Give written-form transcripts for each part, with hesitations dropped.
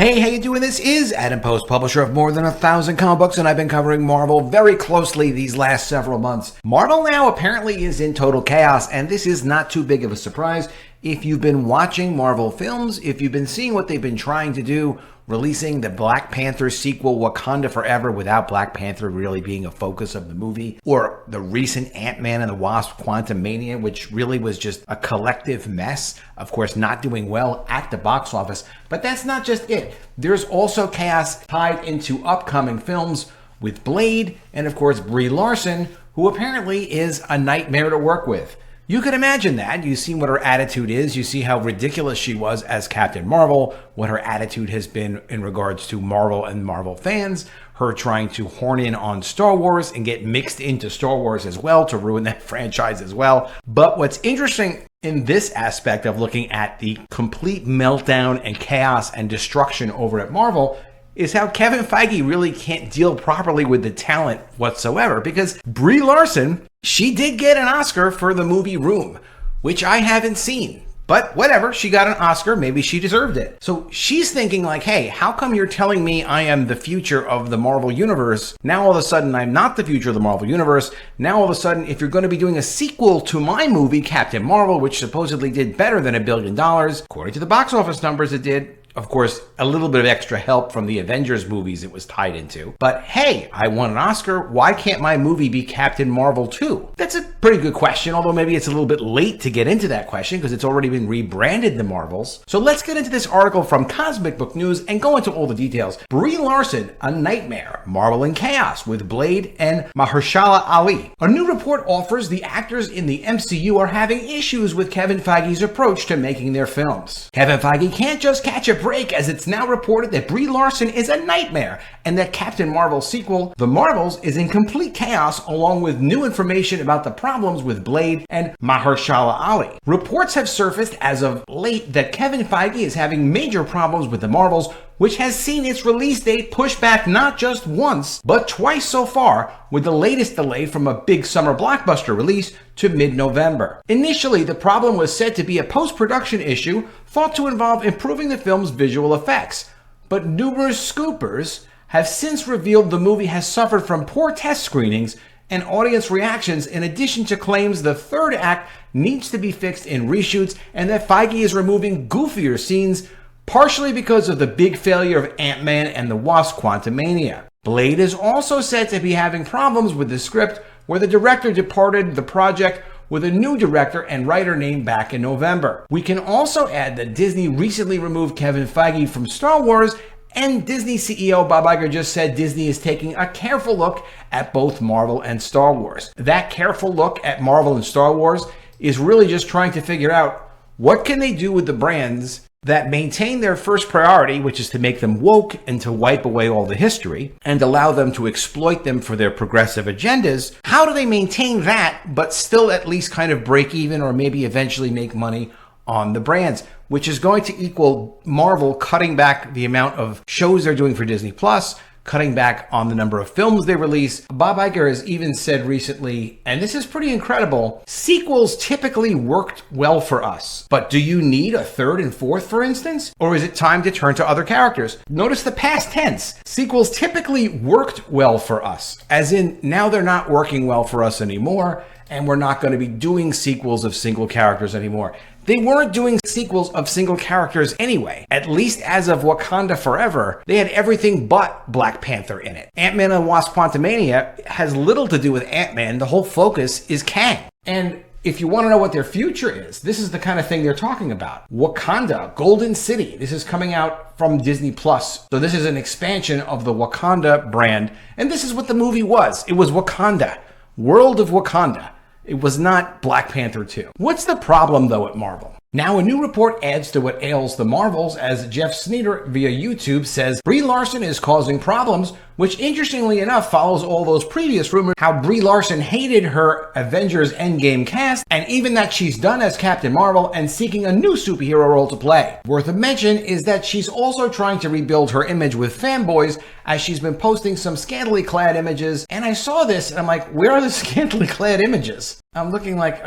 Hey, how you doing? This is Adam Post, publisher of more than 1,000 comic books, and I've been covering Marvel very closely these last several months. Marvel now apparently is in total chaos, and this is not too big of a surprise. If you've been watching Marvel films, if you've been seeing what they've been trying to do, releasing the Black Panther sequel, Wakanda Forever, without Black Panther really being a focus of the movie, or the recent Ant-Man and the Wasp, Quantumania, which really was just a collective mess, of course not doing well at the box office. But that's not just it. There's also chaos tied into upcoming films with Blade and, of course, Brie Larson, who apparently is a nightmare to work with. You can imagine that. You've seen what her attitude is. You see how ridiculous she was as Captain Marvel, what her attitude has been in regards to Marvel and Marvel fans, her trying to horn in on Star Wars and get mixed into Star Wars as well to ruin that franchise as well. But what's interesting in this aspect of looking at the complete meltdown and chaos and destruction over at Marvel is how Kevin Feige really can't deal properly with the talent whatsoever, because Brie Larson, she did get an Oscar for the movie Room, which I haven't seen. But whatever, she got an Oscar, maybe she deserved it. So she's thinking like, hey, how come you're telling me I am the future of the Marvel Universe? Now all of a sudden I'm not the future of the Marvel Universe. Now all of a sudden, if you're going to be doing a sequel to my movie, Captain Marvel, which supposedly did better than $1 billion, according to the box office numbers it did, of course, a little bit of extra help from the Avengers movies it was tied into. But hey, I won an Oscar. Why can't my movie be Captain Marvel 2? That's a pretty good question, although maybe it's a little bit late to get into that question because it's already been rebranded the Marvels. So let's get into this article from Cosmic Book News and go into all the details. Brie Larson, a nightmare. Marvel in chaos with Blade and Mahershala Ali. A new report offers the actors in the MCU are having issues with Kevin Feige's approach to making their films. Kevin Feige can't just catch a break, as it's now reported that Brie Larson is a nightmare and that Captain Marvel's sequel, The Marvels, is in complete chaos, along with new information about the problems with Blade and Mahershala Ali. Reports have surfaced as of late that Kevin Feige is having major problems with The Marvels, which has seen its release date pushed back not just once, but twice so far, with the latest delay from a big summer blockbuster release to mid-November. Initially, the problem was said to be a post-production issue thought to involve improving the film's visual effects, but numerous scoopers have since revealed the movie has suffered from poor test screenings and audience reactions, in addition to claims the third act needs to be fixed in reshoots and that Feige is removing goofier scenes, partially because of the big failure of Ant-Man and the Wasp Quantumania. Blade is also said to be having problems with the script, where the director departed the project with a new director and writer named back in November. We can also add that Disney recently removed Kevin Feige from Star Wars, and Disney CEO Bob Iger just said Disney is taking a careful look at both Marvel and Star Wars. That careful look at Marvel and Star Wars is really just trying to figure out what can they do with the brands that maintain their first priority, which is to make them woke and to wipe away all the history and allow them to exploit them for their progressive agendas. How do they maintain that but still at least kind of break even or maybe eventually make money on the brands, which is going to equal Marvel cutting back the amount of shows they're doing for Disney Plus, cutting back on the number of films they release. Bob Iger has even said recently, and this is pretty incredible, sequels typically worked well for us. But do you need a third and fourth, for instance? Or is it time to turn to other characters? Notice the past tense. Sequels typically worked well for us, as in now they're not working well for us anymore, and we're not going to be doing sequels of single characters anymore. They weren't doing sequels of single characters anyway. At least as of Wakanda Forever, they had everything but Black Panther in it. Ant-Man and the Wasp Quantumania has little to do with Ant-Man. The whole focus is Kang. And if you want to know what their future is, this is the kind of thing they're talking about. Wakanda, Golden City. This is coming out from Disney Plus. So this is an expansion of the Wakanda brand. And this is what the movie was. It was Wakanda. World of Wakanda. It was not Black Panther 2. What's the problem, though, at Marvel? Now, a new report adds to what ails the Marvels, as Jeff Sneeder via YouTube says Brie Larson is causing problems, which interestingly enough follows all those previous rumors how Brie Larson hated her Avengers Endgame cast, and even that she's done as Captain Marvel and seeking a new superhero role to play. Worth a mention is that she's also trying to rebuild her image with fanboys, as she's been posting some scantily clad images, and I saw this and I'm like, where are the scantily clad images? I'm looking like,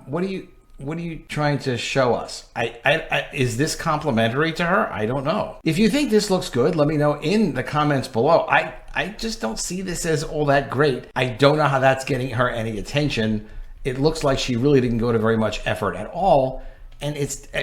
what do you... What are you trying to show us? Is this complimentary to her? I don't know. If you think this looks good, let me know in the comments below. I just don't see this as all that great. I don't know how that's getting her any attention. It looks like she really didn't go to very much effort at all. And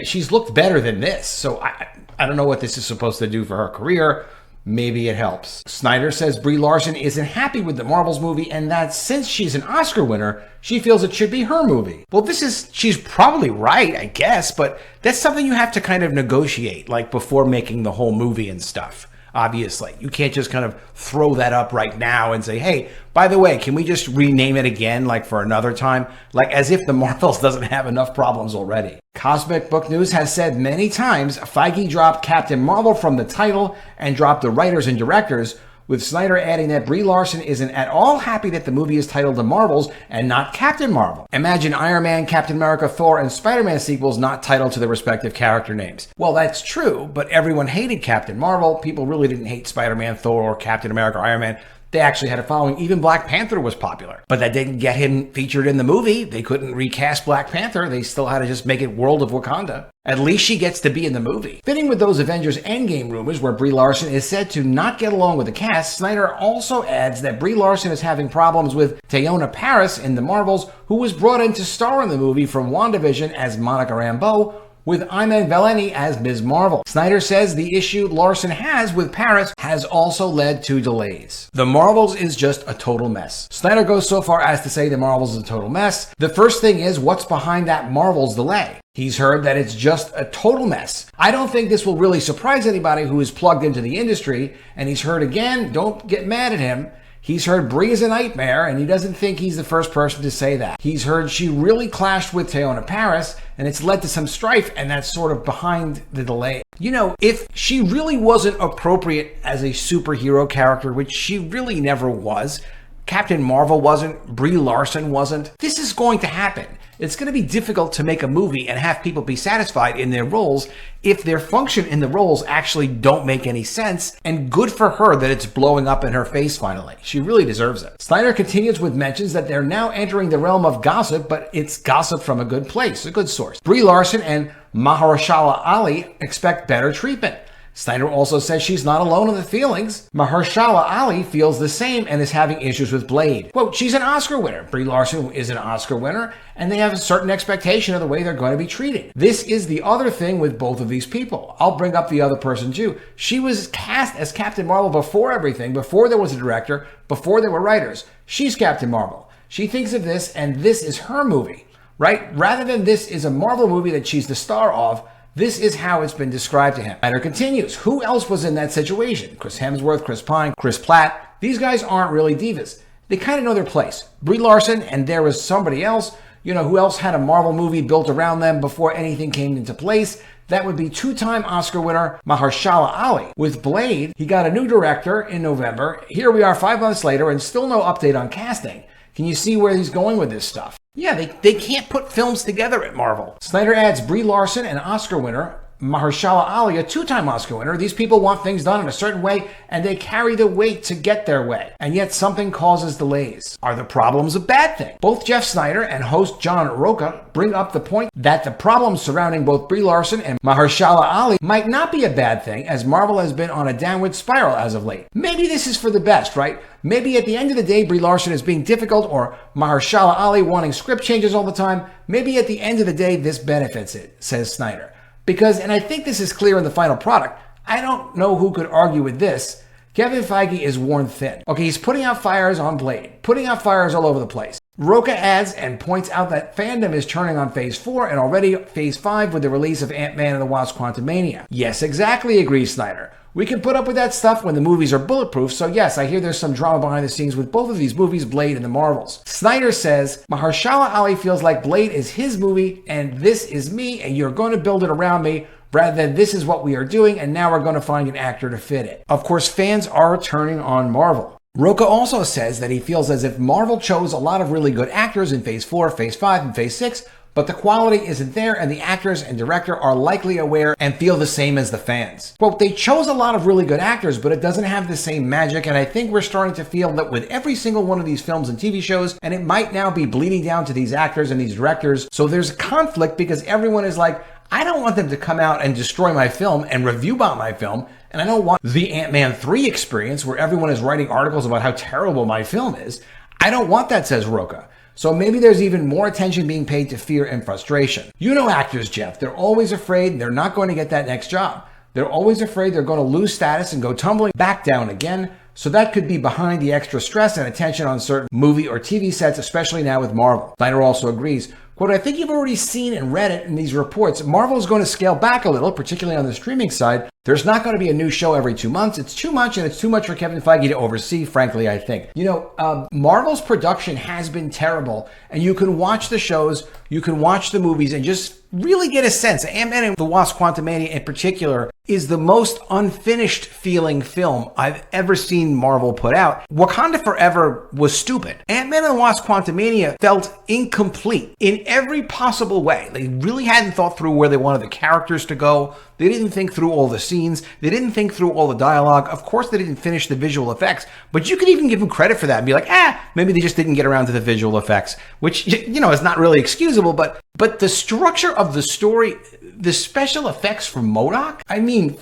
she's looked better than this. So I don't know what this is supposed to do for her career. Maybe it helps. Snyder says Brie Larson isn't happy with the Marvels movie and that since she's an Oscar winner, she feels it should be her movie. Well, she's probably right, I guess, but that's something you have to kind of negotiate, like before making the whole movie and stuff. Obviously, you can't just kind of throw that up right now and say, hey, by the way, can we just rename it again, like for another time? Like as if the Marvels doesn't have enough problems already. Cosmic Book News has said many times Feige dropped Captain Marvel from the title and dropped the writers and directors, with Snyder adding that Brie Larson isn't at all happy that the movie is titled The Marvels and not Captain Marvel. Imagine Iron Man, Captain America, Thor, and Spider-Man sequels not titled to their respective character names. Well, that's true, but everyone hated Captain Marvel. People really didn't hate Spider-Man, Thor, or Captain America, or Iron Man. They actually had a following. Even Black Panther was popular. But that didn't get him featured in the movie. They couldn't recast Black Panther. They still had to just make it World of Wakanda. At least she gets to be in the movie. Fitting with those Avengers Endgame rumors where Brie Larson is said to not get along with the cast, Snyder also adds that Brie Larson is having problems with Teyonah Parris in The Marvels, who was brought in to star in the movie from WandaVision as Monica Rambeau, with Iman Vellani as Ms. Marvel. Snyder says the issue Larson has with Paris has also led to delays. The Marvels is just a total mess. Snyder goes so far as to say the Marvels is a total mess. The first thing is, what's behind that Marvels delay? He's heard that it's just a total mess. I don't think this will really surprise anybody who is plugged into the industry, and he's heard again, don't get mad at him, he's heard Brie is a nightmare, and he doesn't think he's the first person to say that. He's heard she really clashed with Teyonah Parris, and it's led to some strife, and that's sort of behind the delay. You know, if she really wasn't appropriate as a superhero character, which she really never was, Captain Marvel wasn't, Brie Larson wasn't, this is going to happen. It's going to be difficult to make a movie and have people be satisfied in their roles if their function in the roles actually don't make any sense, and good for her that it's blowing up in her face finally. She really deserves it. Snyder continues with mentions that they're now entering the realm of gossip, but it's gossip from a good place, a good source. Brie Larson and Mahershala Ali expect better treatment. Snyder also says she's not alone in the feelings. Mahershala Ali feels the same and is having issues with Blade. Quote, she's an Oscar winner. Brie Larson is an Oscar winner, and they have a certain expectation of the way they're going to be treated. This is the other thing with both of these people. I'll bring up the other person too. She was cast as Captain Marvel before everything, before there was a director, before there were writers. She's Captain Marvel. She thinks of this, and this is her movie, right? Rather than this is a Marvel movie that she's the star of, this is how it's been described to him. Snyder continues, who else was in that situation? Chris Hemsworth, Chris Pine, Chris Pratt. These guys aren't really divas. They kind of know their place. Brie Larson, and there was somebody else, who else had a Marvel movie built around them before anything came into place? That would be two-time Oscar winner Mahershala Ali. With Blade, he got a new director in November. Here we are 5 months later and still no update on casting. Can you see where he's going with this stuff? Yeah, they can't put films together at Marvel. Snyder adds Brie Larson, an Oscar winner, Mahershala Ali, a two-time Oscar winner. These people want things done in a certain way, and they carry the weight to get their way. And yet something causes delays. Are the problems a bad thing? Both Jeff Snyder and host John Roca bring up the point that the problems surrounding both Brie Larson and Mahershala Ali might not be a bad thing, as Marvel has been on a downward spiral as of late. Maybe this is for the best, right? Maybe at the end of the day, Brie Larson is being difficult, or Mahershala Ali wanting script changes all the time. Maybe at the end of the day, this benefits it, says Snyder. Because, and I think this is clear in the final product, I don't know who could argue with this, Kevin Feige is worn thin. Okay, he's putting out fires on Blade, putting out fires all over the place. Roca adds and points out that fandom is turning on Phase 4 and already Phase 5 with the release of Ant-Man and the Wasp: Quantumania. Yes, exactly, agrees Snyder. We can put up with that stuff when the movies are bulletproof, so yes, I hear there's some drama behind the scenes with both of these movies, Blade and the Marvels. Snyder says, Mahershala Ali feels like Blade is his movie, and this is me, and you're going to build it around me, rather than this is what we are doing, and now we're going to find an actor to fit it. Of course, fans are turning on Marvel. Roca also says that he feels as if Marvel chose a lot of really good actors in Phase 4, Phase 5, and Phase 6, but the quality isn't there, and the actors and director are likely aware and feel the same as the fans. Quote, they chose a lot of really good actors, but it doesn't have the same magic, and I think we're starting to feel that with every single one of these films and TV shows, and it might now be bleeding down to these actors and these directors. So there's conflict because everyone is like, I don't want them to come out and destroy my film and review about my film, and I don't want the Ant-Man 3 experience where everyone is writing articles about how terrible my film is. I don't want that, says Roca. So maybe there's even more attention being paid to fear and frustration. You know actors, Jeff, they're always afraid they're not going to get that next job. They're always afraid they're going to lose status and go tumbling back down again. So that could be behind the extra stress and attention on certain movie or TV sets, especially now with Marvel. Snyder also agrees. Quote, I think you've already seen and read it in these reports. Marvel is going to scale back a little, particularly on the streaming side. There's not going to be a new show every 2 months. It's too much, and it's too much for Kevin Feige to oversee, frankly, I think. You know, Marvel's production has been terrible, and you can watch the shows, you can watch the movies, and just really get a sense. Ant-Man and the Wasp: Quantumania in particular is the most unfinished feeling film I've ever seen Marvel put out. Wakanda Forever was stupid. Ant-Man and the Wasp: Quantumania felt incomplete in every possible way. They really hadn't thought through where they wanted the characters to go. They didn't think through all the scenes. They didn't think through all the dialogue. Of course, they didn't finish the visual effects, but you could even give them credit for that and be like, maybe they just didn't get around to the visual effects, which, you know, is not really excusable, but the structure of the story, the special effects for MODOK, I mean,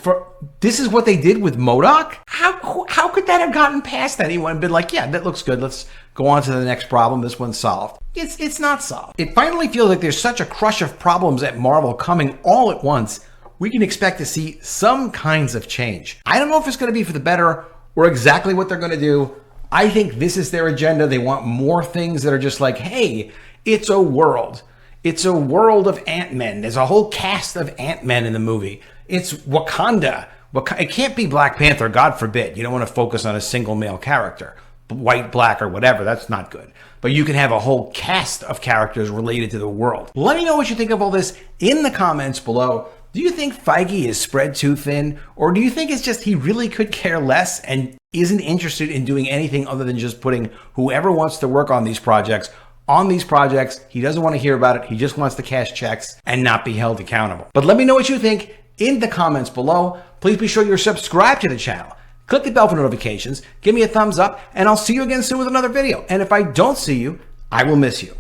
this is what they did with MODOK? How could that have gotten past anyone and been like, yeah, that looks good, let's go on to the next problem, this one's solved? It's not solved. It finally feels like there's such a crush of problems at Marvel coming all at once, we can expect to see some kinds of change. I don't know if it's going to be for the better or exactly what they're going to do. I think this is their agenda. They want more things that are just like, hey, it's a world. It's a world of Ant-Men. There's a whole cast of Ant-Men in the movie. It's Wakanda. It can't be Black Panther, God forbid. You don't want to focus on a single male character, white, black, or whatever. That's not good. But you can have a whole cast of characters related to the world. Let me know what you think of all this in the comments below. Do you think Feige is spread too thin? Or do you think it's just he really could care less and isn't interested in doing anything other than just putting whoever wants to work on these projects? He doesn't want to hear about it. He just wants to cash checks and not be held accountable. But let me know what you think in the comments below. Please be sure you're subscribed to the channel. Click the bell for notifications. Give me a thumbs up, and I'll see you again soon with another video. And if I don't see you, I will miss you.